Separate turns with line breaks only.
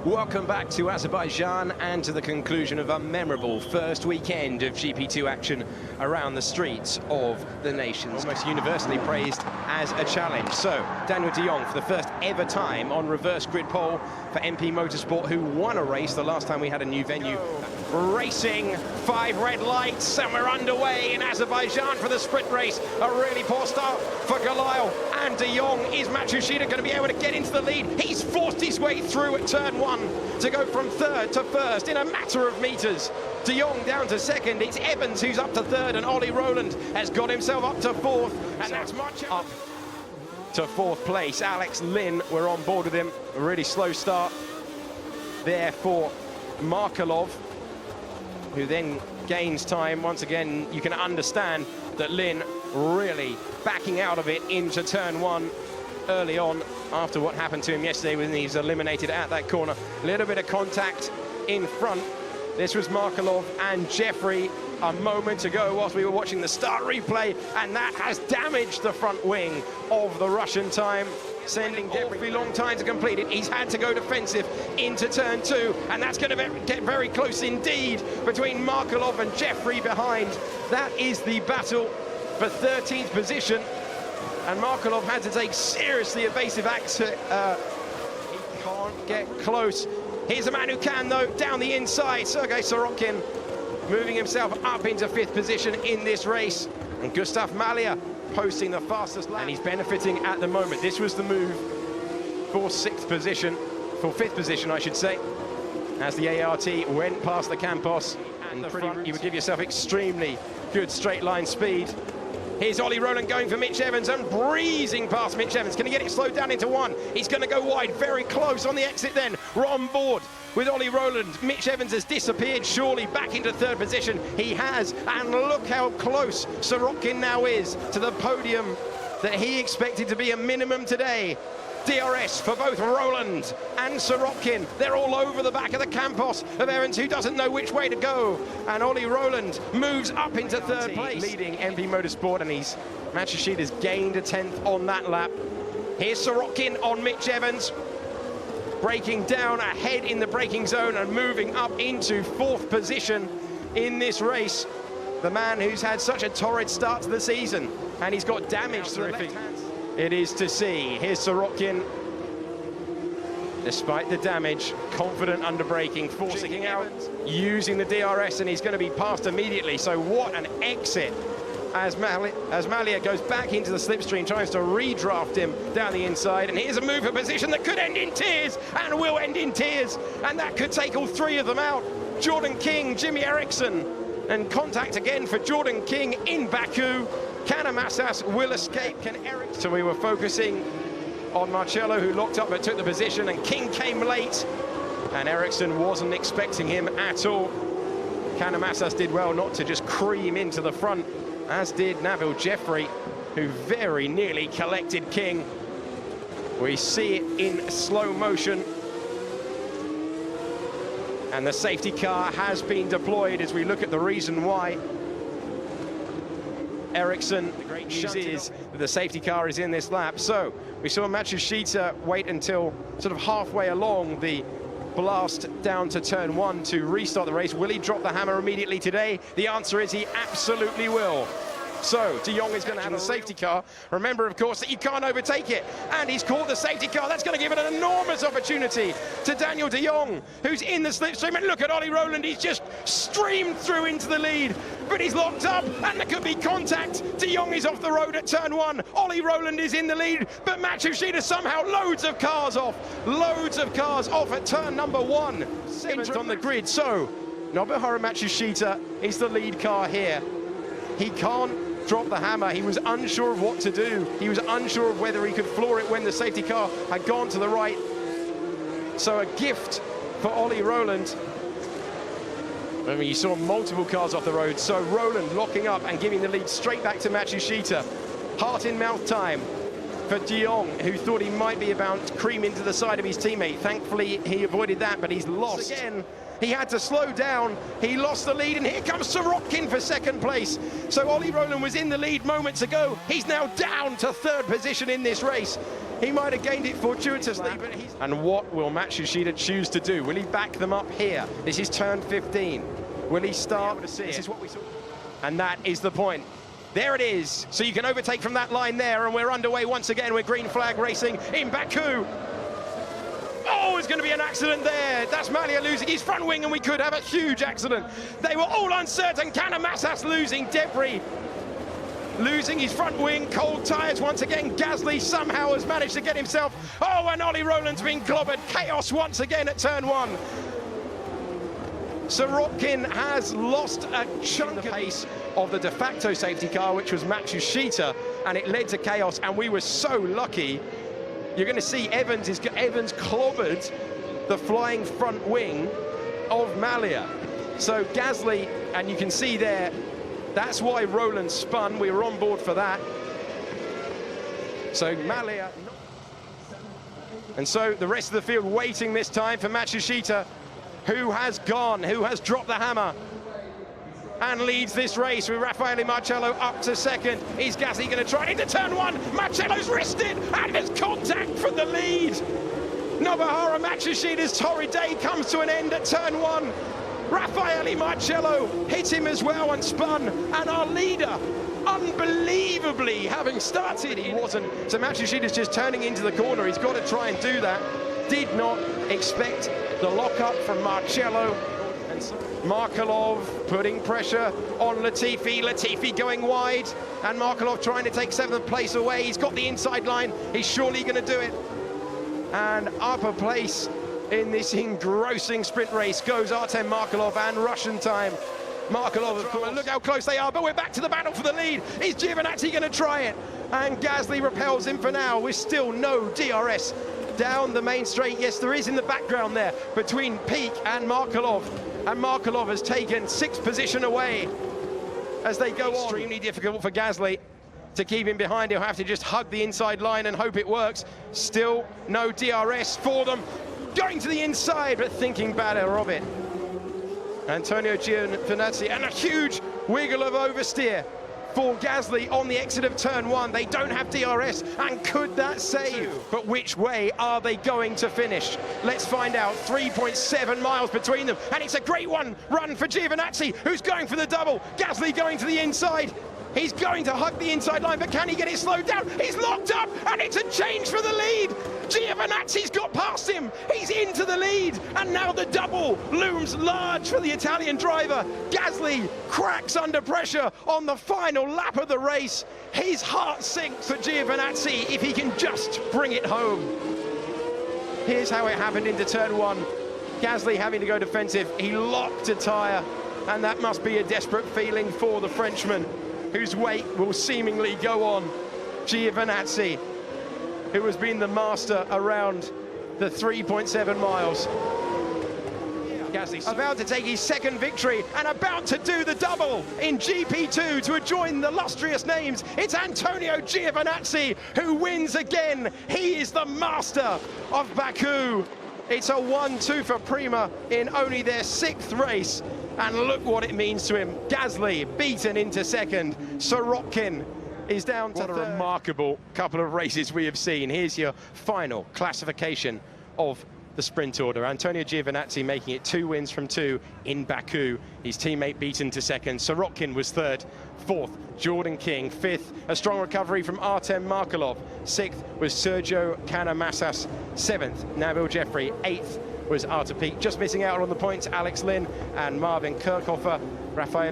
Welcome back to Azerbaijan and to the conclusion of a memorable first weekend of GP2 action around the streets of the nations. Almost universally praised as a challenge. So, Daniel de Jong for the first ever time on reverse grid pole for MP Motorsport, who won a race the last time we had a new venue. Racing, 5 red lights, and we're underway in Azerbaijan for the sprint race. A really poor start for Galil, and de Jong. Is Matsushita going to be able to get into the lead? He's forced his way through at turn 1 to go from third to first in a matter of meters. De Jong down to second. It's Evans who's up to third, and Ollie Rowland has got himself up to fourth, and that's much up to fourth place. Alex Lynn, we're on board with him. A really slow start there for Markelov, who then gains time. Once again, you can understand that Lynn really backing out of it into turn 1 early on after what happened to him yesterday when he was eliminated at that corner. A little bit of contact in front. This was Markelov and Jeffrey a moment ago whilst we were watching the start replay, and that has damaged the front wing of the Russian time, sending Jeffrey long time to complete it. He's had to go defensive into turn 2, and that's going to get very close indeed between Markelov and Jeffrey behind. That is the battle for 13th position, and Markelov had to take seriously evasive acts. He can't get close. Here's a man who can, though, down the inside. Sergei Sorokin moving himself up into 5th position in this race. And Gustav Malia posting the fastest lap. And he's benefiting at the moment. This was the move for 6th position, for 5th position, I should say, as the ART went past the Campos. And the front, you would give yourself extremely good straight line speed. Here's Ollie Rowland going for Mitch Evans and breezing past Mitch Evans. Can he get it slowed down into 1? He's going to go wide, very close on the exit then. We're on board with Ollie Rowland. Mitch Evans has disappeared, surely back into 3rd position. He has, and look how close Sorokin now is to the podium that he expected to be a minimum today. DRS for both Rowland and Sorokin. They're all over the back of the Campos of Evans, who doesn't know which way to go. And Ollie Rowland moves up into 3rd place, leading MP Motorsport, and Matsushita's gained a 10th on that lap. Here's Sorokin on Mitch Evans, breaking down ahead in the braking zone and moving up into 4th position in this race. The man who's had such a torrid start to the season, and he's got damage through it. It is to see. Here's Sorokin, despite the damage, confident under braking, forcing out, using the DRS, and he's going to be passed immediately. So what an exit as Malia goes back into the slipstream, tries to redraft him down the inside. And here's a move for position that could end in tears, and will end in tears, and that could take all 3 of them out. Jordan King, Jimmy Eriksson, and contact again for Jordan King in Baku. Kanamassas will escape. Can Eriksson? So we were focusing on Marcello, who locked up but took the position, and King came late, and Eriksson wasn't expecting him at all. Kanamassas did well not to just cream into the front, as did Nabil Jeffrey, who very nearly collected King. We see it in slow motion, and the safety car has been deployed as we look at the reason why. Eriksson, the great news is that the safety car is in this lap. So we saw Matsushita wait until sort of halfway along the blast down to turn 1 to restart the race. Will he drop the hammer immediately today? The answer is he absolutely will. So de Jong is going to have the safety car. Remember, of course, that you can't overtake it. And he's caught the safety car. That's going to give it an enormous opportunity to Daniel de Jong, who's in the slipstream. And look at Ollie Rowland. He's just streamed through into the lead. But he's locked up, and there could be contact. De Jong is off the road at turn 1. Ollie Rowland is in the lead, but Matsushita somehow loads of cars off. Loads of cars off at turn number 1. Sevens on the grid. So Nobuharu Matsushita is the lead car here. He can't drop the hammer. He was unsure of what to do. He was unsure of whether he could floor it when the safety car had gone to the right. So a gift for Ollie Rowland. I mean, you saw multiple cars off the road. So Rowland locking up and giving the lead straight back to Matsushita. Heart in mouth time for de Jong, who thought he might be about to cream into the side of his teammate. Thankfully, he avoided that, but he's lost again. He had to slow down. He lost the lead, and here comes Sorokin for 2nd place. So Ollie Rowland was in the lead moments ago. He's now down to 3rd position in this race. He might have gained it fortuitously, but And what will Matsushita choose to do? Will he back them up here? This is turn 15. Will he start? This is what we saw. And that is the point. There it is. So you can overtake from that line there, and we're underway once again with green flag racing in Baku. Oh, there's going to be an accident there. That's Malia losing his front wing, and we could have a huge accident. They were all uncertain. Canamassas losing debris. Losing his front wing, cold tyres once again. Gasly somehow has managed to get himself. Oh, and Ollie Rowland's been clobbered. Chaos once again at turn 1. Sorokin has lost a chunk of the pace of the de facto safety car, which was Matsushita, and it led to chaos, and we were so lucky. You're going to see Evans clobbered the flying front wing of Malia. So Gasly, and you can see there, that's why Rowland spun. We were on board for that. So Malia. And so the rest of the field waiting this time for Matsushita, who has dropped the hammer and leads this race with Raffaele Marcello up to second. Is Gasly going to try into turn 1? Marcello's wristed and there's contact from the lead. Nobuharu Matsushita's torrid day comes to an end at turn 1. Raffaele Marcello hit him as well and spun, and our leader, unbelievably, having started, he wasn't. So Matsushita's just turning into the corner. He's got to try and do that. Did not expect the lockup from Marcello. And so Markelov putting pressure on Latifi. Latifi going wide, and Markelov trying to take 7th place away. He's got the inside line. He's surely going to do it. And upper place in this engrossing sprint race goes Artem Markelov, and Russian time. Markelov, of course. Look how close they are, but we're back to the battle for the lead. Is Giovinazzi going to try it? And Gasly repels him for now, with still no DRS down the main straight. Yes, there is in the background there between Peak and Markelov. And Markelov has taken 6th position away as they go on. Extremely difficult for Gasly to keep him behind. He'll have to just hug the inside line and hope it works. Still no DRS for them. Going to the inside, but thinking better of it. Antonio Giovinazzi, and a huge wiggle of oversteer for Gasly on the exit of turn 1. They don't have DRS, and could that save? But which way are they going to finish? Let's find out. 3.7 miles between them, and it's a great run for Giovinazzi, who's going for the double. Gasly going to the inside. He's going to hug the inside line, but can he get it slowed down? He's locked up, and it's a change for the lead. Giovinazzi's got past him. He's into the lead, and now the double looms large for the Italian driver. Gasly cracks under pressure on the final lap of the race. His heart sinks for Giovinazzi if he can just bring it home. Here's how it happened into turn 1. Gasly having to go defensive. He locked a tyre, and that must be a desperate feeling for the Frenchman, whose weight will seemingly go on. Giovinazzi, who has been the master around the 3.7 miles. Gasly about to take his 2nd victory and about to do the double in GP2 to join the illustrious names. It's Antonio Giovinazzi who wins again. He is the master of Baku. It's a 1-2 for Prima in only their 6th race. And look what it means to him. Gasly beaten into 2nd. Sorokin is down to 3rd. What a remarkable couple of races we have seen. Here's your final classification of the sprint order. Antonio Giovinazzi making it 2 wins from 2 in Baku. His teammate beaten to 2nd. Sorokin was 3rd. 4th, Jordan King. 5th, a strong recovery from Artem Markelov. 6th was Sergio Canamassas. 7th, Nabil Jeffrey. 8th was Artur Peak. Just missing out on the points, Alex Lynn and Marvin Kirchhofer. Raffaele